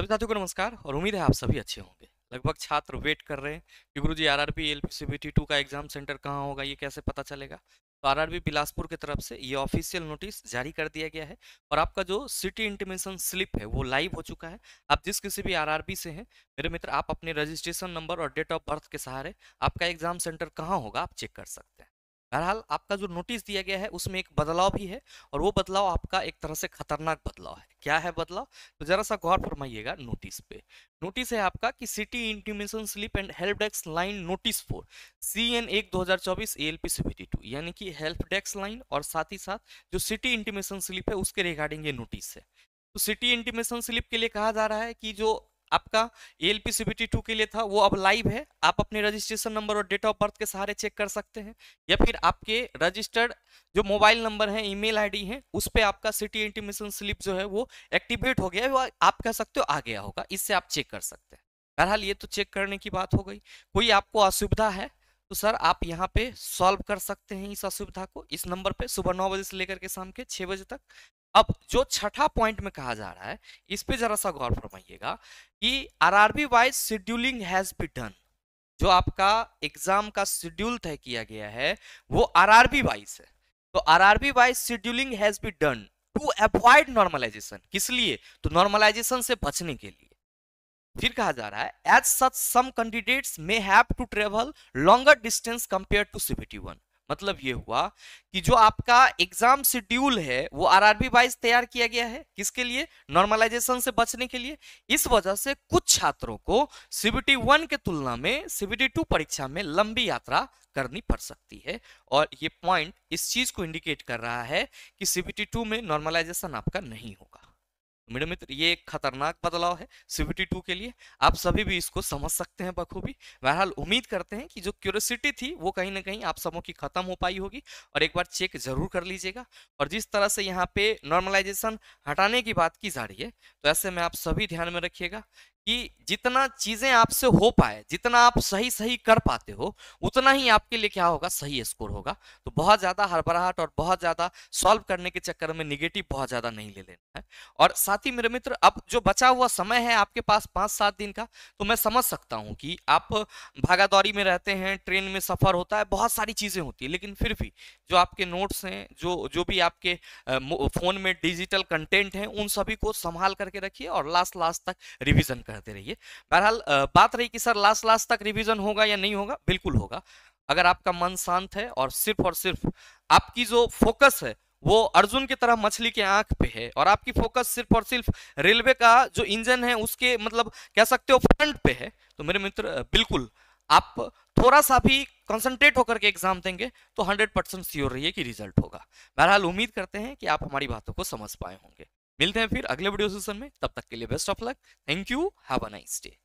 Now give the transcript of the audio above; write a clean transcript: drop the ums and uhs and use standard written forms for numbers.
सभी साथियों को नमस्कार और उम्मीद है आप सभी अच्छे होंगे। लगभग छात्र वेट कर रहे हैं कि गुरुजी आरआरबी एलपीसीबीटी 2 का एग्जाम सेंटर कहाँ होगा, ये कैसे पता चलेगा। तो आरआरबी बिलासपुर की तरफ से ये ऑफिशियल नोटिस जारी कर दिया गया है और आपका जो सिटी इंटीमेशन स्लिप है वो लाइव हो चुका है। आप जिस किसी भी आरआरबी से हैं मेरे मित्र, आप अपने रजिस्ट्रेशन नंबर और डेट ऑफ बर्थ के सहारे आपका एग्जाम सेंटर कहाँ होगा आप चेक कर सकते हैं। बहरहाल आपका जो नोटिस दिया गया है उसमें एक बदलाव भी है और वो बदलाव आपका एक तरह से खतरनाक बदलाव है। क्या है बदलाव? तो जरा सा गौर फरमाइएगा नोटिस पे। नोटिस है आपका कि city intimation slip and help desk line notice for CN 1 2024 ALP CBT 2, यानी कि हेल्प डेस्क लाइन और साथ ही साथ जो सिटी इंटीमेशन स्लिप है उसके रिगार्डिंग ये नोटिस है। तो सिटी इंटीमेशन स्लिप के लिए कहा जा रहा है कि जो आपका ALP CBT 2 के लिए था वो अब लाइव है। आप अपने रजिस्ट्रेशन नंबर और डेट ऑफ बर्थ के सहारे चेक कर सकते हैं, या फिर आपके रजिस्टर्ड जो मोबाइल नंबर है, ईमेल आईडी है, उस पे आपका सिटी इंटीमेशन स्लिप जो है वो एक्टिवेट हो गया है, वो आप कह सकते हो आ गया होगा। इससे आप चेक कर सकते हैं। बहरहाल ये तो चेक करने की बात हो गई। कोई आपको असुविधा है तो सर आप यहाँ पे सॉल्व कर सकते हैं इस असुविधा को इस नंबर पे सुबह 9 बजे से लेकर के शाम के 6 बजे तक। अब जो छठा पॉइंट में कहा जा रहा है इस पे जरा सा गौर फरमाइएगा कि RRB wise scheduling has be done. जो आपका एग्जाम का शेड्यूल तय किया गया है वो आरआरबी वाइज है। तो RRB wise scheduling has be done to avoid normalisation. किस लिए? तो नॉर्मलाइजेशन से बचने के लिए। फिर कहा जा रहा है as such some candidates may have to travel longer distance compare to CBT 1। मतलब ये हुआ कि जो आपका एग्जाम शेड्यूल है वो आरआरबी वाइज तैयार किया गया है। किसके लिए? नॉर्मलाइजेशन से बचने के लिए। इस वजह से कुछ छात्रों को सीबीटी 1 के तुलना में सीबीटी 2 परीक्षा में लंबी यात्रा करनी पड़ सकती है। और ये पॉइंट इस चीज को इंडिकेट कर रहा है कि सीबीटी 2 में नॉर्मलाइजेशन आपका नहीं होगा। मेरे मित्र, ये एक खतरनाक बदलाव है सीबीटी 2 के लिए। आप सभी भी इसको समझ सकते हैं बखूबी। बहरहाल उम्मीद करते हैं कि जो क्यूरियोसिटी थी वो कहीं ना कहीं आप सबों की खत्म हो पाई होगी और एक बार चेक जरूर कर लीजिएगा। और जिस तरह से यहाँ पे नॉर्मलाइजेशन हटाने की बात की जा रही है तो ऐसे में आप सभी ध्यान में रखिएगा कि जितना चीजें आपसे हो पाए, जितना आप सही सही कर पाते हो, उतना ही आपके लिए क्या होगा, सही स्कोर होगा। तो बहुत ज्यादा हड़बड़ाहट और बहुत ज्यादा सॉल्व करने के चक्कर में निगेटिव बहुत ज्यादा नहीं ले लेना है। और साथ ही मेरे मित्र, अब जो बचा हुआ समय है आपके पास 5-7 दिन का, तो मैं समझ सकता हूं कि आप भागादौड़ी में रहते हैं, ट्रेन में सफर होता है, बहुत सारी चीजें होती है, लेकिन फिर भी जो आपके नोट्स हैं, जो जो भी आपके फोन में डिजिटल कंटेंट है, उन सभी को संभाल करके रखिए और लास्ट लास्ट तक रिवीजन करते रहिए। बहरहाल बात रही कि सर लास्ट लास्ट तक रिवीजन होगा या नहीं होगा, बिल्कुल होगा। अगर आपका मन शांत है और सिर्फ आपकी जो फोकस है वो अर्जुन की तरह मछली के आंख पे है और आपकी फोकस सिर्फ और सिर्फ रेलवे का जो इंजन है उसके मतलब कह सकते हो फ्रंट पे है, तो मेरे मित्र बिल्कुल आप थोड़ा सा भी कंसंट्रेट होकर के एग्जाम देंगे तो 100% श्योर रहिए कि रिजल्ट होगा। बहरहाल उम्मीद करते हैं कि आप हमारी बातों को समझ पाए होंगे। मिलते हैं फिर अगले वीडियो सेशन में, तब तक के लिए best of luck. Thank you, have a nice day.